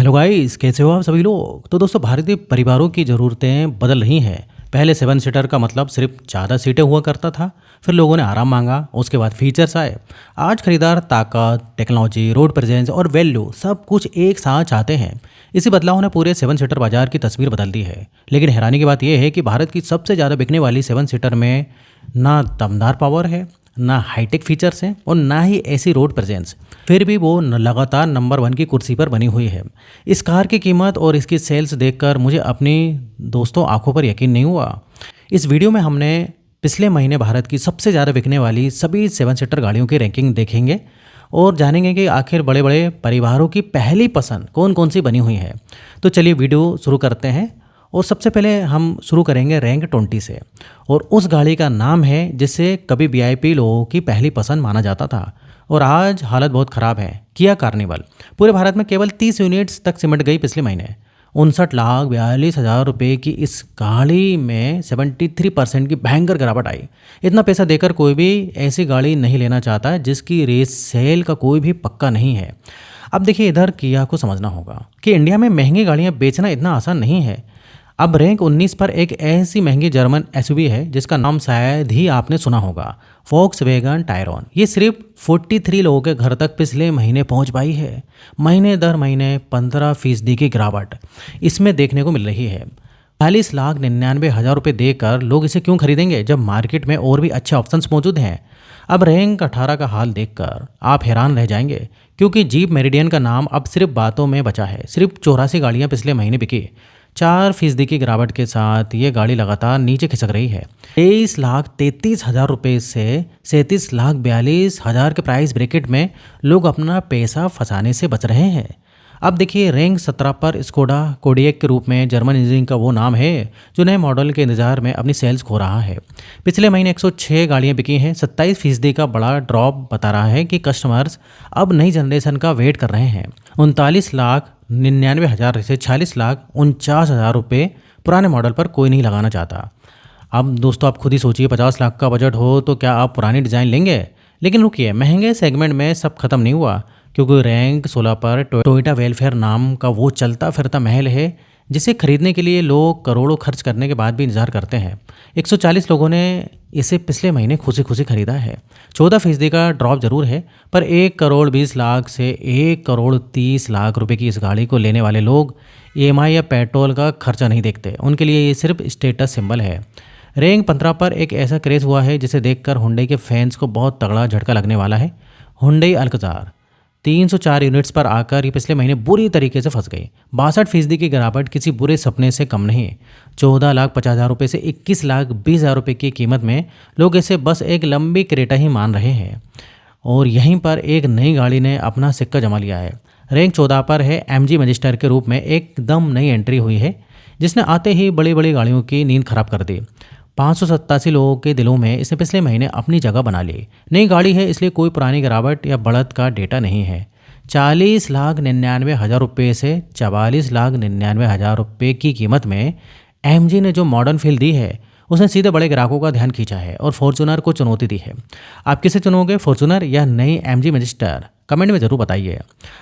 Hello guys, कैसे हो आप सभी लोग। तो दोस्तों, भारतीय परिवारों की ज़रूरतें बदल रही हैं। पहले सेवन सीटर का मतलब सिर्फ ज़्यादा सीटें हुआ करता था। फिर लोगों ने आराम मांगा, उसके बाद फीचर्स आए। आज खरीदार ताकत, टेक्नोलॉजी, रोड प्रेजेंस और वैल्यू सब कुछ एक साथ चाहते हैं। इसी बदलाव ने पूरे सेवन सीटर बाजार की तस्वीर बदल दी है। लेकिन हैरानी की बात यह है कि भारत की सबसे ज़्यादा बिकने वाली सेवन सीटर में ना दमदार पावर है, ना हाईटेक फीचर्स हैं और ना ही ऐसी रोड प्रेजेंस। फिर भी वो लगातार नंबर वन की कुर्सी पर बनी हुई है। इस कार की कीमत और इसकी सेल्स देखकर मुझे अपनी दोस्तों आंखों पर यकीन नहीं हुआ। इस वीडियो में हमने पिछले महीने भारत की सबसे ज़्यादा बिकने वाली सभी सेवन सीटर गाड़ियों की रैंकिंग देखेंगे और जानेंगे कि आखिर बड़े बड़े परिवारों की पहली पसंद कौन कौन सी बनी हुई है। तो चलिए वीडियो शुरू करते हैं। और सबसे पहले हम शुरू करेंगे रैंक 20 से। और उस गाड़ी का नाम है जिसे कभी वीआईपी लोगों की पहली पसंद माना जाता था और आज हालत बहुत ख़राब है। किया कार्निवल पूरे भारत में केवल 30 यूनिट्स तक सिमट गई पिछले महीने। 59,42,000 रुपये की इस गाड़ी में 73% की भयंकर गिरावट आई। इतना पैसा देकर कोई भी ऐसी गाड़ी नहीं लेना चाहता जिसकी रेस सेल का कोई भी पक्का नहीं है। अब देखिए, इधर किया को समझना होगा कि इंडिया में महंगी गाड़ियाँ बेचना इतना आसान नहीं है। अब रैंक 19 पर एक ऐसी महंगी जर्मन एसयूवी है जिसका नाम शायद ही आपने सुना होगा, वोक्सवैगन टायरॉन। ये सिर्फ 43 लोगों के घर तक पिछले महीने पहुंच पाई है। महीने दर महीने 15% की गिरावट इसमें देखने को मिल रही है। 40,99,000 रुपये देकर लोग इसे क्यों खरीदेंगे जब मार्केट में और भी अच्छे ऑप्शंस मौजूद हैं। अब रैंक 18 का हाल देखकर आप हैरान रह जाएंगे, क्योंकि जीप मेरिडियन का नाम अब सिर्फ बातों में बचा है। सिर्फ 84 गाड़ियाँ पिछले महीने बिकी। 4% की गिरावट के साथ ये गाड़ी लगातार नीचे खिसक रही है। 23,33,000 रुपये से 37,42,000 के प्राइस ब्रैकेट में लोग अपना पैसा फंसाने से बच रहे हैं। अब देखिए, रैंक 17 पर स्कोडा कोडियक के रूप में जर्मन इंजीनियरिंग का वो नाम है जो नए मॉडल के इंतजार में अपनी सेल्स खो रहा है। पिछले महीने 106 गाड़ियां बिकी हैं। 27% का बड़ा ड्रॉप बता रहा है कि कस्टमर्स अब नई जनरेशन का वेट कर रहे हैं। 39,99,000 से 40,49,000 रुपये पुराने मॉडल पर कोई नहीं लगाना चाहता। अब दोस्तों, आप खुद ही सोचिए, 50 लाख का बजट हो तो क्या आप पुरानी डिज़ाइन लेंगे। लेकिन रुकिए, महंगे सेगमेंट में सब खत्म नहीं हुआ, क्योंकि रैंक 16 पर टोयोटा वेलफेयर नाम का वो चलता फिरता महल है जिसे खरीदने के लिए लोग करोड़ों खर्च करने के बाद भी इंतजार करते हैं। 140 लोगों ने इसे पिछले महीने खुशी खुशी खरीदा है। 14% का ड्रॉप जरूर है, पर 1,20,00,000 से 1,30,00,000 रुपए की इस गाड़ी को लेने वाले लोग ईएमआई या पेट्रोल का खर्चा नहीं देखते। उनके लिए ये सिर्फ स्टेटस सिंबल है। रैंक 15 पर एक ऐसा क्रेज़ हुआ है जिसे देखकर हुंडई के फैंस को बहुत तगड़ा झटका लगने वाला है। हुंडई अल्कजार 304 यूनिट्स पर आकर ये पिछले महीने बुरी तरीके से फंस गई। 62% की गिरावट किसी बुरे सपने से कम नहीं। 14,50,000 रुपये से 21,20,000 रुपये की कीमत में लोग इसे बस एक लंबी क्रेटा ही मान रहे हैं। और यहीं पर एक नई गाड़ी ने अपना सिक्का जमा लिया है। रैंक 14 पर है एमजी मैजिस्टर के रूप में एकदम नई एंट्री हुई है, जिसने आते ही बड़ी बड़ी गाड़ियों की नींद खराब कर दी। 587 लोगों के दिलों में इसने पिछले महीने अपनी जगह बना ली। नई गाड़ी है, इसलिए कोई पुरानी गिरावट या बढ़त का डेटा नहीं है। 40,99,000 रुपये से 44,99,000 रुपये की कीमत में एमजी ने जो मॉडर्न फील दी है, उसने सीधे बड़े ग्राहकों का ध्यान खींचा है और फॉर्च्यूनर को चुनौती दी है। आप किसे चुनोगे, फॉर्च्यूनर या नई एमजी मैजिस्टर? कमेंट में ज़रूर बताइए।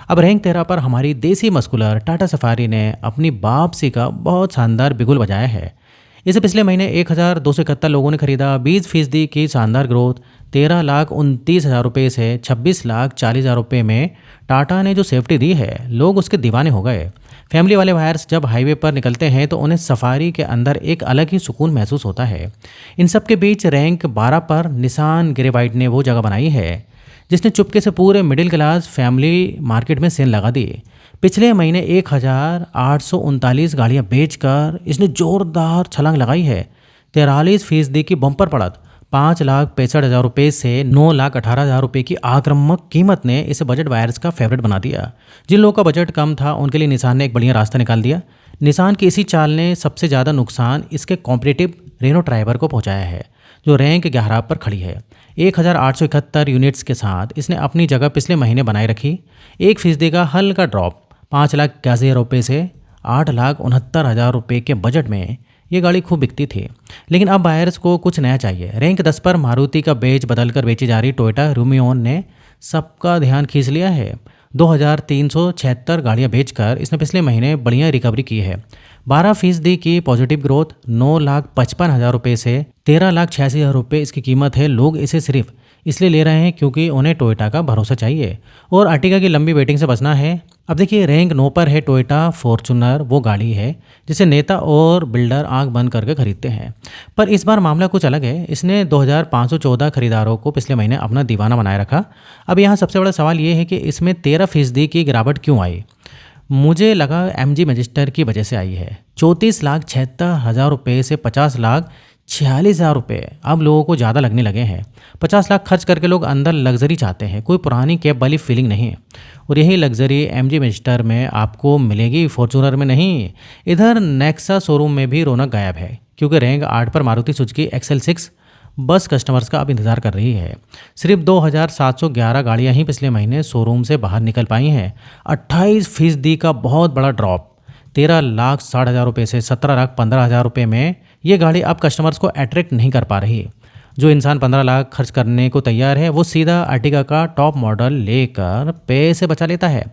अब रैंक 13 पर हमारी देसी मस्कुलर टाटा सफारी ने अपनी वापसी का बहुत शानदार बिगुल बजाया है। इसे पिछले महीने 1,271 लोगों ने खरीदा। 20% की शानदार ग्रोथ। 13,29,000 रुपये से 26,40,000 रुपये में टाटा ने जो सेफ्टी दी है, लोग उसके दीवाने हो गए। फैमिली वाले बायर्स जब हाईवे पर निकलते हैं तो उन्हें सफारी के अंदर एक अलग ही सुकून महसूस होता है। इन सब के बीच रैंक 12 पर निसान ग्रेवाइट ने वो जगह बनाई है जिसने चुपके से पूरे मिडिल क्लास फैमिली मार्केट में सेल लगा दी। पिछले महीने 1,839 गाड़ियां बेचकर इसने जोरदार छलांग लगाई है। 43% की बम्पर बढ़त। 5,65,000 रुपये से 9,18,000 रुपये की आक्रामक कीमत ने इसे बजट बायर्स का फेवरेट बना दिया। जिन लोगों का बजट कम था उनके लिए निसान ने एक बढ़िया रास्ता निकाल दिया। निसान की इसी चाल ने सबसे ज़्यादा नुकसान इसके कॉम्पिटिटिव रेनो ड्राइवर को पहुंचाया है, जो रैंक 11 पर खड़ी है। 1,871 यूनिट्स के साथ इसने अपनी जगह पिछले महीने बनाए रखी। 1% का हल्का ड्रॉप। 5,81,000 रुपये से 8,69,000 रुपये के बजट में ये गाड़ी खूब बिकती थी। लेकिन अब बायर्स को कुछ नया चाहिए। रैंक 10 पर मारुति का बेच बदलकर बेची जा रही टोयोटा रूमियोन ने सबका ध्यान खींच लिया है। 2376 गाड़ियां बेचकर इसने पिछले महीने बढ़िया रिकवरी की है। 12% की पॉजिटिव ग्रोथ, 9,55,000 रुपये से 13,86,000 रुपये इसकी कीमत है। लोग इसे सिर्फ इसलिए ले रहे हैं क्योंकि उन्हें टोयोटा का भरोसा चाहिए और अर्टिगा की लंबी वेटिंग से बचना है। अब देखिए, रैंक 9 पर है टोयोटा फॉर्च्यूनर। वो गाड़ी है जिसे नेता और बिल्डर आंख बंद करके खरीदते हैं। पर इस बार मामला कुछ अलग है। इसने 2,514 खरीदारों को पिछले महीने अपना दीवाना बनाए रखा। अब यहाँ सबसे बड़ा सवाल ये है कि इसमें 13% की गिरावट क्यों आई। मुझे लगा MG मैजिस्टर की वजह से आई है। 34,76,000 रुपये से 50,46,000 रुपये अब लोगों को ज़्यादा लगने लगे हैं। 50 लाख खर्च करके लोग अंदर लग्जरी चाहते हैं, कोई पुरानी कैब वाली फीलिंग नहीं। और यही लग्जरी MG मैजिस्टर में आपको मिलेगी, फॉर्च्यूनर में नहीं। इधर नेक्सा शोरूम में भी रौनक गायब है क्योंकि रैंक 8 पर मारुति सुजुकी XL6 बस कस्टमर्स का अब इंतजार कर रही है। सिर्फ 2,711 गाड़ियां ही पिछले महीने शोरूम से बाहर निकल पाई हैं। 28% का बहुत बड़ा ड्रॉप। 13,60,000 रुपये से 17,15,000 रुपये में ये गाड़ी अब कस्टमर्स को अट्रैक्ट नहीं कर पा रही। जो इंसान 15 लाख खर्च करने को तैयार है वो सीधा अर्टिगा का टॉप मॉडल लेकर पैसे बचा लेता है।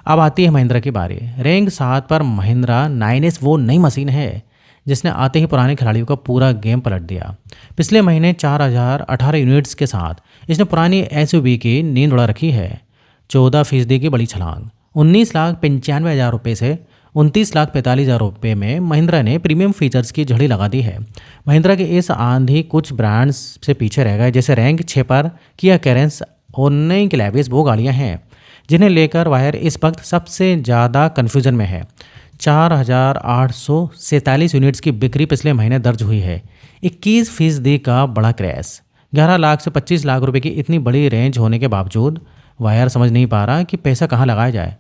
अब आती है महिंद्रा की बारी। रैंक 7 पर महिंद्रा 9S वो नई मशीन है जिसने आते ही पुराने खिलाड़ियों का पूरा गेम पलट दिया। पिछले महीने 4,018 यूनिट्स के साथ इसने पुरानी SUV की नींद उड़ा रखी है। 14% की बड़ी छलांग। 19,95,000 रुपये से 29,45,000 रुपये में महिंद्रा ने प्रीमियम फीचर्स की झड़ी लगा दी है। महिंद्रा के इस आंधी कुछ ब्रांड्स से पीछे रह गए, जैसे रैंक 6 पर किया कैरेंस और नई क्लेविस वो गाड़ियाँ हैं जिन्हें लेकर वायर इस वक्त सबसे ज़्यादा कन्फ्यूजन में है। 4,847 यूनिट्स की बिक्री पिछले महीने दर्ज हुई है। 21% का बड़ा क्रैश। 11 लाख से 25 लाख रुपए की इतनी बड़ी रेंज होने के बावजूद वायर समझ नहीं पा रहा कि पैसा कहाँ लगाया जाए।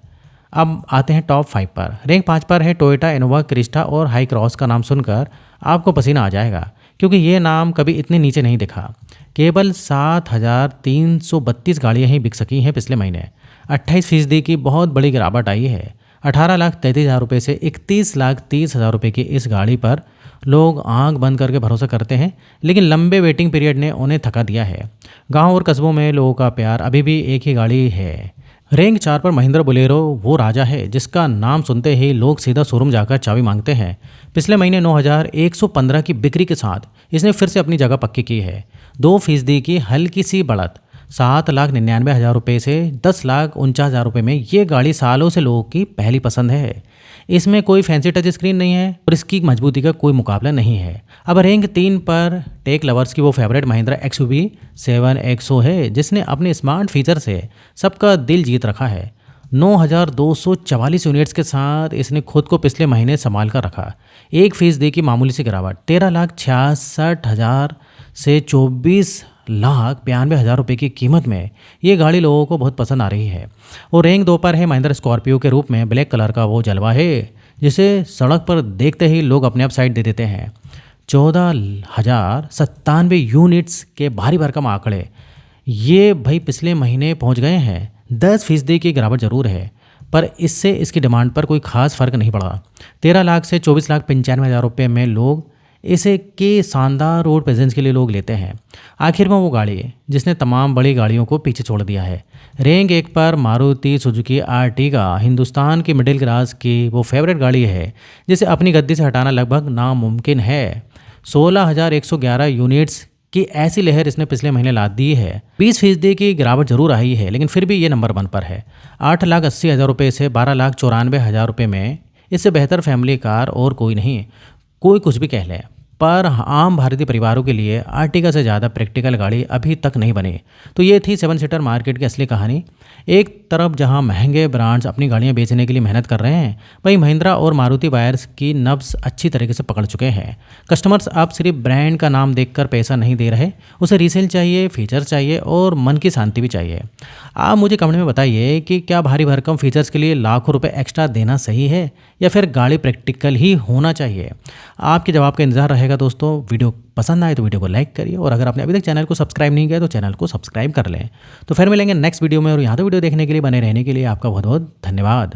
अब आते हैं टॉप 5 पर। रैंक 5 पर है टोयोटा इनोवा क्रिस्टा और हाई क्रॉस का नाम सुनकर आपको पसीना आ जाएगा क्योंकि ये नाम कभी इतने नीचे नहीं दिखा। केवल 7,332 गाड़ियाँ ही बिक सकी हैं पिछले महीने। 28% की बहुत बड़ी गिरावट आई है। 18,33,000 रुपये से 31,30,000 रुपये की इस गाड़ी पर लोग आंख बंद करके भरोसा करते हैं, लेकिन लंबे वेटिंग पीरियड ने उन्हें थका दिया है। गांव और कस्बों में लोगों का प्यार अभी भी एक ही गाड़ी है। रैंक 4 पर महिंद्रा बोलेरो वो राजा है जिसका नाम सुनते ही लोग सीधा शोरूम जाकर चाबी मांगते हैं। पिछले महीने 9,115 की बिक्री के साथ इसने फिर से अपनी जगह पक्की की है। 2% की हल्की सी बढ़त। 7,99,000 रुपये से 10,49,000 रुपये में ये गाड़ी सालों से लोगों की पहली पसंद है। इसमें कोई फैंसी टच स्क्रीन नहीं है और इसकी मजबूती का कोई मुकाबला नहीं है। अब रैंक 3 पर टेक लवर्स की वो फेवरेट महिंद्रा XUV 7XO है जिसने अपने स्मार्ट फीचर से सबका दिल जीत रखा है। 9,244 यूनिट्स के साथ इसने खुद को पिछले महीने संभाल कर रखा। 1% की मामूली सी गिरावट। 13,66,000 से 24,92,000 रुपये की कीमत में ये गाड़ी लोगों को बहुत पसंद आ रही है। और रैंक 2 पर है महिंद्रा स्कॉर्पियो के रूप में ब्लैक कलर का वो जलवा है जिसे सड़क पर देखते ही लोग अपने आप साइड दे देते हैं। 14,097 यूनिट्स के भारी भरकम आंकड़े ये भाई पिछले महीने पहुंच गए हैं। 10% की गिरावट जरूर है पर इससे इसकी डिमांड पर कोई खास फर्क नहीं पड़ा। 13 लाख से 24,95,000 रुपये में लोग इसे के शानदार रोड प्रेजेंस के लिए लोग लेते हैं। आखिर में वो गाड़ी है जिसने तमाम बड़ी गाड़ियों को पीछे छोड़ दिया है। रैंक 1 पर मारुति सुजुकी आर्टिगा हिंदुस्तान की मिडिल क्लास की वो फेवरेट गाड़ी है जिसे अपनी गद्दी से हटाना लगभग नामुमकिन है। 16,111 यूनिट्स की ऐसी लहर इसने पिछले महीने ला दी है। 20% की गिरावट जरूर आई है लेकिन फिर भी ये नंबर 1 पर है। 8,80,000 रुपये से 12,94,000 रुपये में इससे बेहतर फैमिली कार और कोई नहीं। कोई कुछ भी कह ले पर आम भारतीय परिवारों के लिए आर्टिगा से ज़्यादा प्रैक्टिकल गाड़ी अभी तक नहीं बनी। तो ये थी 7 सीटर मार्केट की असली कहानी। एक तरफ जहां महंगे ब्रांड्स अपनी गाड़ियां बेचने के लिए मेहनत कर रहे हैं, वहीं महिंद्रा और मारुति बायर्स की नब्ज अच्छी तरीके से पकड़ चुके हैं। कस्टमर्स अब सिर्फ ब्रांड का नाम देखकर पैसा नहीं दे रहे, उसे रीसेल चाहिए, फीचर चाहिए और मन की शांति भी चाहिए। आप मुझे कमेंट में बताइए कि क्या भारी भरकम फीचर्स के लिए लाखों रुपये एक्स्ट्रा देना सही है या फिर गाड़ी प्रैक्टिकल ही होना चाहिए। आपके जवाब का इंतजार रहेगा दोस्तों। वीडियो पसंद आए तो वीडियो को लाइक करिए और अगर आपने अभी तक चैनल को सब्सक्राइब नहीं किया तो चैनल को सब्सक्राइब कर लें। तो फिर मिलेंगे नेक्स्ट वीडियो में और यहाँ तो वीडियो देखने के लिए, बने रहने के लिए आपका बहुत बहुत धन्यवाद।